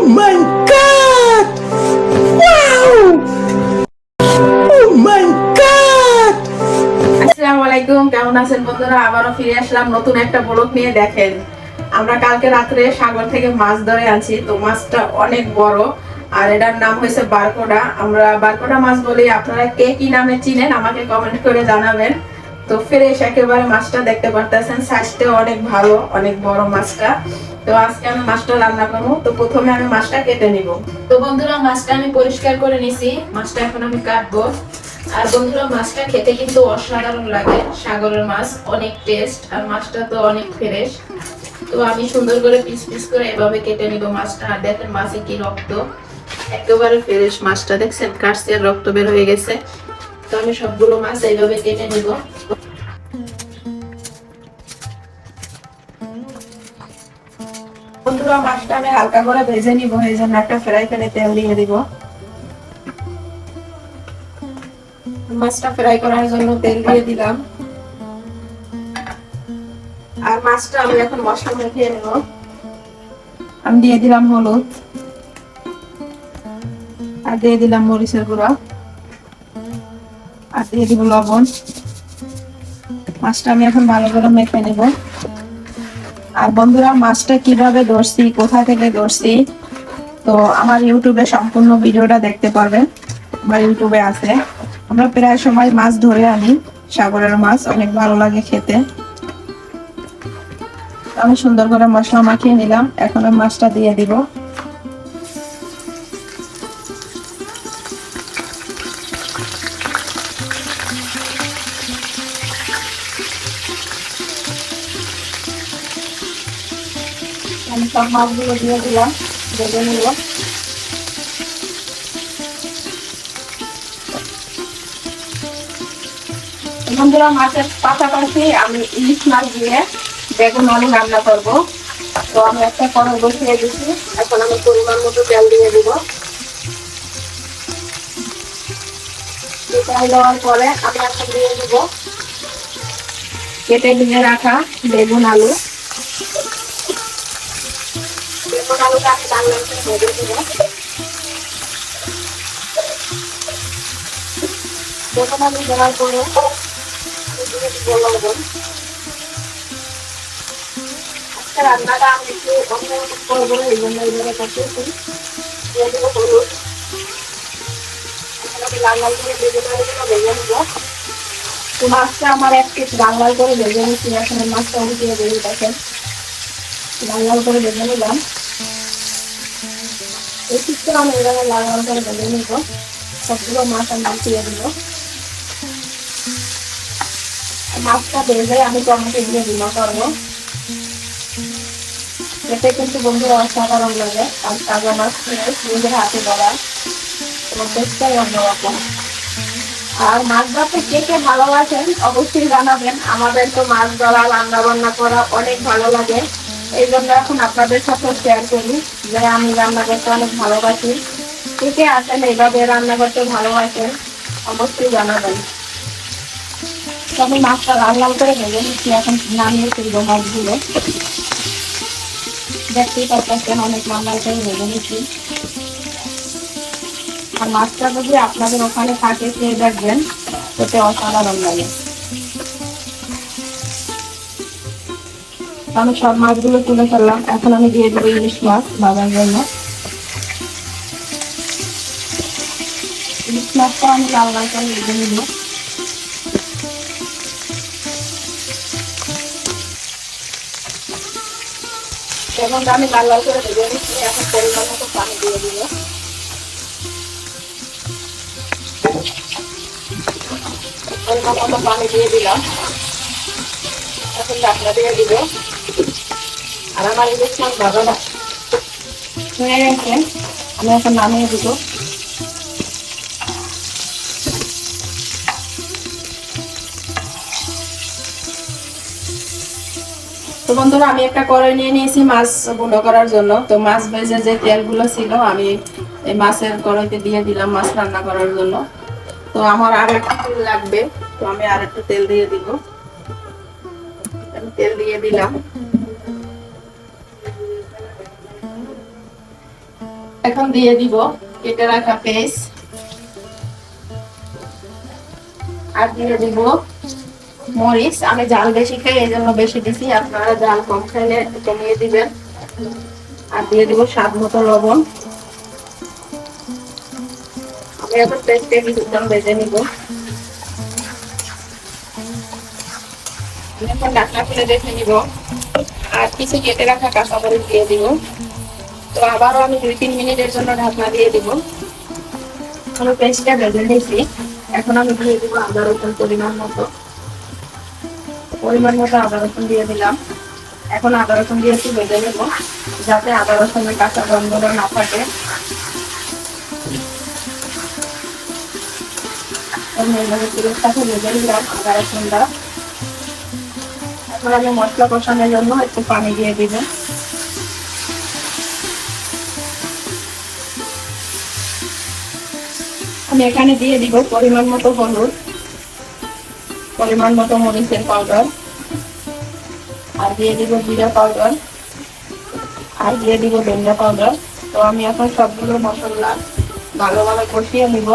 my god! Wow! Oh my god! আসসালামু আলাইকুম, কেমন আছেন বন্ধুরা? আবারও ফিরে আসলাম নতুন একটা ব্লগ নিয়ে। দেখেন, আমরা কালকে রাত্রে সাগর থেকে মাছ ধরে আনছি। তো মাছটা অনেক বড়, আর এটার নাম হয়েছে বারকোডা। আমরা বারকোডা মাছ বলি, আপনারা কে কি নামে চিনেন আমাকে কমেন্ট করে জানাবেন। তো ফ্রেশ একেবারে মাছটা দেখতে পারতেছেন, সাইজটাও অনেক ভালো, অনেক বড় মাছটা। তো আজকে আমি মাছটা রান্না করবো। তো প্রথমে আমি মাছটা কেটে নিব। তো বন্ধুরা, মাছটা আমি পরিষ্কার করে নিছি, মাছটা এখন আমি কাটবো। আর বন্ধুরা, মাছটা খেতে কিন্তু অসাধারণ লাগে। সাগরের মাছ অনেক টেস্ট, আর মাছটা তো অনেক ফ্রেশ। তো আমি সুন্দর করে পিস পিস করে এভাবে কেটে নিব মাছটা। আর দেখেন মাছে কি রক্ত, একেবারে ফ্রেশ মাছটা। দেখছেন কাটছি আর রক্ত বের হয়ে গেছে। তো আমি সবগুলো মাছ এইভাবে কেটে নিব। বন্ধুরা, মাছটা আমি হালকা করে ভেজে নিব, এই জন্য একটা ফ্রাই প্যানে তেল দিয়ে দিব। মাছটা ফ্রাই করার জন্য তেল দিয়ে দিলাম। আর মাছটা আমি এখন মশলা মেখে নেব। আমি দিয়ে দিলাম হলুদ, আর দিয়ে দিলাম মরিচের গুঁড়া, আর দিয়ে দিব লবণ। মাছটা আমি এখন ভালো করে মেখে নেব। আর বন্ধুরা, মাছটা কিভাবে ধরছি, কোথা থেকে ধরছি, তো আমার ইউটিউবে সম্পূর্ণ ভিডিওটা দেখতে পারবেন। আমার ইউটিউবে আছে। আমরা প্রায় সময় মাছ ধরে আনি, সাগরের মাছ অনেক ভালো লাগে খেতে। আমি সুন্দর করে মশলা মাখিয়ে নিলাম, এখন আমি মাছটা দিয়ে দিব। আমি সব মাছগুলো দিয়ে দিলাম, ভেজে নিব। বন্ধুরা, মাছের পাশাপাশি আমি ইলিশ মাছ দিয়ে বেগুন আলু রান্না করব। তো আমি একটা কড়াই বসিয়ে দিচ্ছি, এখন আমি পরিমাণ মতো তেল দিয়ে দিব। তেল দেওয়ার পরে আমি এখন দিয়ে দিব কেটে নিয়ে রাখা বেগুন আলু। বেগুন আলুটা আমি লাল লাল করে ভেজে দিব। বেগুন আলু দেওয়ার পরে দিয়ে দিব লবণ। রান্নাটা আমি একটু অন্যরকম করবো, এই জন্য এইভাবে করতেছি। দিয়ে দেবো হলুদ। এখন আমি লাল লাল করে ভেজে নিব। তো মাছটা আমার এক পিস লাল লাল করে ভেজে নিচ্ছি। এখন মাছটা উঠিয়ে বেরিয়ে দেখেন লাল লাল করে ভেজে নিলাম। এই পিসটা আমি এভাবে লাল লাল করে ভেজে নিব। সবগুলো মাছ আমি উঠিয়ে দিব। মাছটা ভেজে আমি টমেটো দিয়ে দিব করবো। এতে কিন্তু বন্ধুরা অসাধারণ লাগে। আর তাজা মাছ নিজের হাতে ধরা তোমার টেস্টটাই অন্যরকম। আর মাছ ধরতে কে কে ভালোবাসেন অবশ্যই জানাবেন। আমাদের তো মাছ ধরা, রান্না বান্না করা অনেক ভালো লাগে। এই জন্য এখন আপনাদের সাথে শেয়ার করি যে আমি রান্না করতে অনেক ভালোবাসি। কে কে আছেন এইভাবে রান্না করতে ভালোবাসেন অবশ্যই জানাবেন। আমি মাছটা লাল লাল করে ভেজে নিচ্ছি, এখন নামিয়ে তুলবো মাছগুলো। দেখতেই পাচ্ছেন অনেক লাল লাল করে ভেজে নিচ্ছি। আর মাছটা যদি আপনাদের ওখানে থাকে খেয়ে দেখবেন, ওতে অসাধারণ লাগে। আমি সব মাছগুলো তুলে ফেললাম, এখন আমি দিয়ে দেবো ইলিশ মাছ ভাজার জন্য। ইলিশ মাছটা আমি লাল লাল করে ভেজে নিব। এখন আমি লাল লাল করে ভেজে নিচ্ছি, এখন পরিমাণ মতো পানি দিয়ে দিব। পরিমাণ মতো পানি দিয়ে দিলাম, এখন ঢাকনা দিয়ে দিব। আর আমার ইলিশ মাছ ভাজাটা হয়ে গেছে, আমি এখন নামিয়ে দিব। তো বন্ধুরা, আমি একটা কড়াই নিয়ে নিয়েছি মাছ গুঁড়ো করার জন্য। তো মাছ ভেজে যে তেলগুলো ছিল আমি এই মাছের কড়াইতে দিয়ে দিলাম মাছ রান্না করার জন্য। তো আমার আর একটু তেল লাগবে, তো আমি আর একটু তেল দিয়ে দিব। আমি তেল দিয়ে দিলাম। এখন দিয়ে দিব কেটে রাখা পেস্ট, আর দিয়ে দিব মরিচ। আমি ঝাল বেশি খাই এই জন্য বেশি দিছি, আপনারা ঝাল কম খাইলে কমিয়ে দিবেন। আর দিয়ে দিব স্বাদ মতো লবণ। আমি এখন পেস্টে কিছুক্ষণ ভেজে নিব। এখন ঢাকনা খুলে দেখে নিব, আর কিছু কেটে রাখা কাঁচামরিচ দিয়ে দিব। তো আবারও আমি 2-3 মিনিটের জন্য ঢাকনা দিয়ে দিব। আমি পেস্টটা ভেজে নিয়েছি। এখন আমি দিয়ে দিব আদা রসুন পরিমাণ মতো আদা রসুন দিয়ে দিলাম। এখন আদা রসুন দিয়ে একটু ভেজে নেব, যাতে আদা রসুনের কাঁচা গন্ধটা না থাকে। সাথে ভেজে নিলাম আদা রসুনটা। এখন আমি মশলা কষানোর জন্য একটু পানি দিয়ে দিব। আমি এখানে দিয়ে দিব পরিমাণ মতো হলুদ, পরিমাণ মতো মরিচের পাউডার, আর দিয়ে দিব জিরা পাউডার, আর দিয়ে দিব ধনিয়া পাউডার। তো আমি এখন সবগুলো মশলা ভালোভাবে কষিয়ে নিব।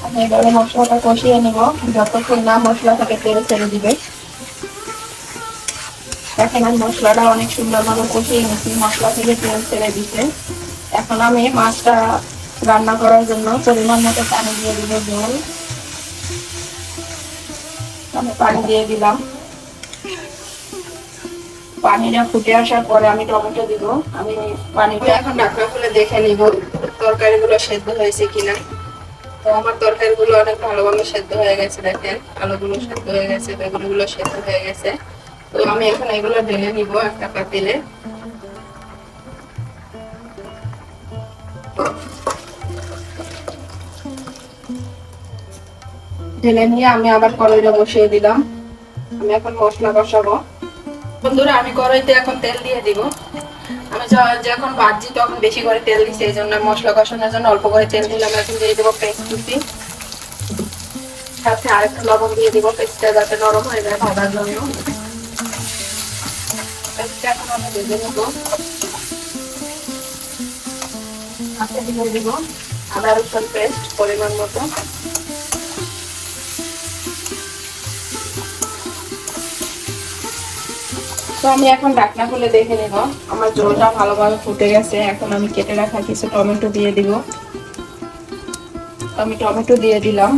আমি এবারে মশলাটা কষিয়ে নিব যতক্ষণ না মশলা থেকে তেল ছেড়ে দিবে। এখন আমি মশলাটা অনেক সুন্দরভাবে কষিয়ে নিচ্ছি, মশলা থেকে তেল ছেড়ে দিতে। এখন আমি মাছটা রান্না করার জন্য পরিমাণ মতো পানি দিয়ে দিব, জল। আমি পানি দিয়ে দিলাম। পানিটা ফুটে আসার পরে আমি টমেটো দিব। আমি পানিটা এখন ঢাকনা খুলে দেখে নিব তরকারিগুলো সেদ্ধ হয়েছে কিনা। তো আমার তরকারিগুলো অনেক ভালোভাবে সেদ্ধ হয়ে গেছে, দেখেন আলুগুলো সেদ্ধ হয়ে গেছে, বেগুনগুলো সেদ্ধ হয়ে গেছে। তো আমি এখন এগুলো ঢেলে নিব একটা পাতিলে। ঢেলে নিয়ে আমি আবার কড়াইটা বসিয়ে দিলাম। আমি এখন মশলা কষাবো। বন্ধুরা, আমি কড়াইতে এখন তেল দিয়ে দিব। আমি যখন ভাজি তখন বেশি করে তেল দিচ্ছি, এই জন্য মশলা কষানোর জন্য অল্প করে তেল দিলাম। এখন দিয়ে দেবো পেস্ট কুচি, সাথে আরেকটু লবণ দিয়ে দিব, পেস্টটা যাতে নরম হয়ে যায় ভাজার জন্য। পেস্টটা এখন আমি ভেজে নেব। সাথে দিয়ে দিব আদা রসুন পেস্ট পরিমাণ মতো। তো আমি এখন ঢাকনা খুলে দেখে নেব, আমার ঝোলটা ভালোভাবে ফুটে গেছে। এখন আমি কেটে রাখা কিছু টমেটো দিয়ে দিব। আমি টমেটো দিয়ে দিলাম।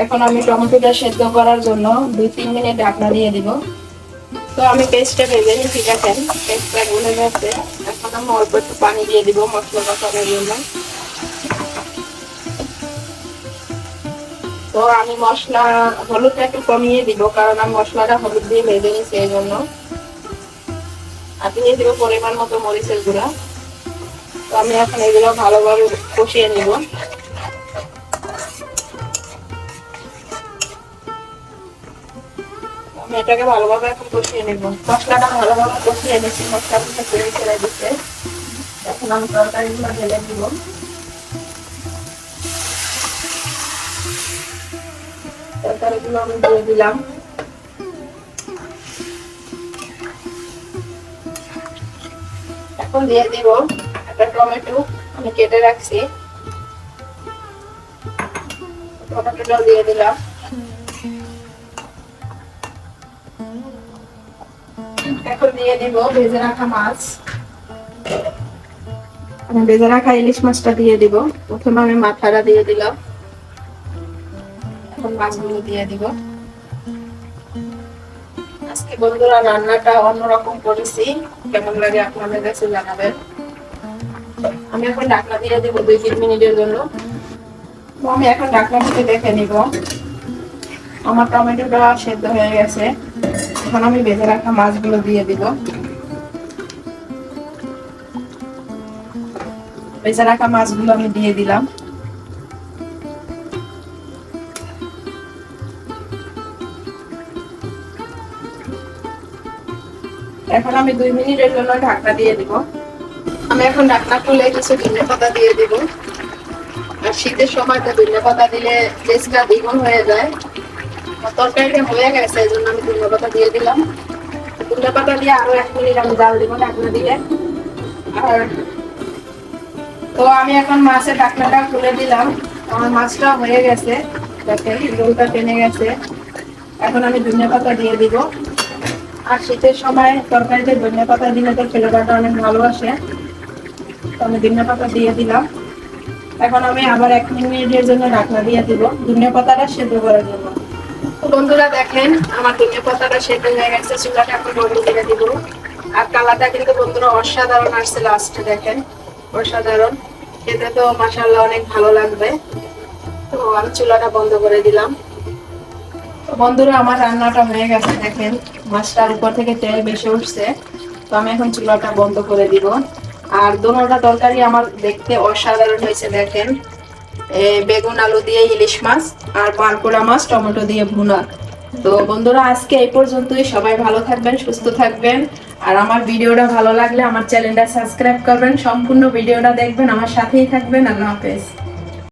এখন আমি টমেটোটা সেদ্ধ করার জন্য 2-3 মিনিট ঢাকনা দিয়ে দিব। তো আমি পেস্টটা ভেজে নিই, ঠিক আছে, পেস্টটা গলে গেছে। এখন আমি অল্প একটু পানি দিয়ে দিব মশলা কষানোর জন্য। তো আমি মশলা হলুদটা একটু কমিয়ে দিব, কারণ আমি মশলাটা হলুদ দিয়ে ভেজে নিচ্ছি এই জন্য। আর দিয়ে দিব পরিমাণ মতো মরিচের গুঁড়া। তো আমি এখন এগুলো ভালোভাবে কষিয়ে নিব। আমি এটাকে ভালোভাবে এখন কষিয়ে নিব। মশলাটা ভালোভাবে কষিয়ে নিচ্ছি, মশলা থেকে তেল ছেড়ে দিচ্ছে। এখন আমি তরকারিগুলো ঢেলে দিব। তরকারিগুলো আমি দিয়ে দিলাম। এখন দিয়ে দিব একটা টমেটো আমি কেটে রাখছি, টমেটোটা দিয়ে দিলাম। এখন দিয়ে দিব ভেজে রাখা মাছ। আমি ভেজে রাখা ইলিশ মাছটা দিয়ে দিব। প্রথমে আমি মাথাটা দিয়ে দিলাম, এখন মাছগুলো দিয়ে দিব। আজকে বন্ধুরা রান্নাটা অন্যরকম করেছি, কেমন লাগে আপনাদের কাছে জানাবেন। আমি এখন ঢাকনা দিয়ে দিব 2-3 মিনিটের জন্য। আমি এখন ঢাকনা থেকে দেখে নিব আমার টমেটোটা সেদ্ধ হয়ে গেছে। এখন আমি ভেজে রাখা মাছগুলো দিয়ে দিব। ভেজে রাখা মাছগুলো আমি দিয়ে দিলাম। এখন আমি 2 মিনিটের জন্য ঢাকনা দিয়ে দিব। আমি এখন ঢাকনা খুলে কিছু ধনে পাতা দিয়ে দিব। আর শীতের সময় তো ধনে পাতা দিলে টেস্টটা দ্বিগুণ হয়ে যায়। তরকারিটা হয়ে গেছে, এই জন্য আমি ধনিয়া পাতা দিয়ে দিলাম। ধনিয়া পাতা দিয়ে আরো 1 মিনিট আমি জাল দিব ঢাকনা দিয়ে। আর তো আমি এখন মাছের ঢাকনাটা খুলে দিলাম। আমার মাছটা হয়ে গেছে, দেখেন ঝোলটা টেনে গেছে। এখন আমি ধনিয়া পাতা দিয়ে দিব। আর শীতের সময় তরকারিতে ধনিয়া পাতা দিলে তো ফ্লেভারটা অনেক ভালো আসে। তো আমি ধনিয়া পাতা দিয়ে দিলাম। এখন আমি আবার 1 মিনিটের জন্য ঢাকনা দিয়ে দিব ধনিয়া পাতাটা সেদ্ধ করার জন্য। তো বন্ধুরা দেখেন আমার ধনিয়া পাতাটা সেদ্ধ হয়ে গেছে, চুলাটা এখন বন্ধ করে দিব। আর কালারটা কিন্তু বন্ধুরা অসাধারণ আসছে, লাস্টে দেখেন অসাধারণ, খেতে তো মাশাআল্লাহ অনেক ভালো লাগবে। তো আমি চুলাটা বন্ধ করে দিলাম। তো বন্ধুরা আমার রান্নাটা হয়ে গেছে, দেখেন মাছটার উপর থেকে তেল বেশি উঠছে। তো আমি এখন চুলাটা বন্ধ করে দিব। আর দোনোটা তরকারি আমার দেখতে অসাধারণ হয়েছে, দেখেন বেগুন আলু দিয়ে ইলিশ মাছ আর পানকোড়া মাছ টমেটো দিয়ে ভুনা। তো বন্ধুরা আজকে এই পর্যন্তই, সবাই ভালো থাকবেন, সুস্থ থাকবেন। আর আমার ভিডিওটা ভালো লাগলে আমার চ্যানেলটা সাবস্ক্রাইব করবেন, সম্পূর্ণ ভিডিওটা দেখবেন, আমার সাথেই থাকবেন। আল্লাহ হাফেজ।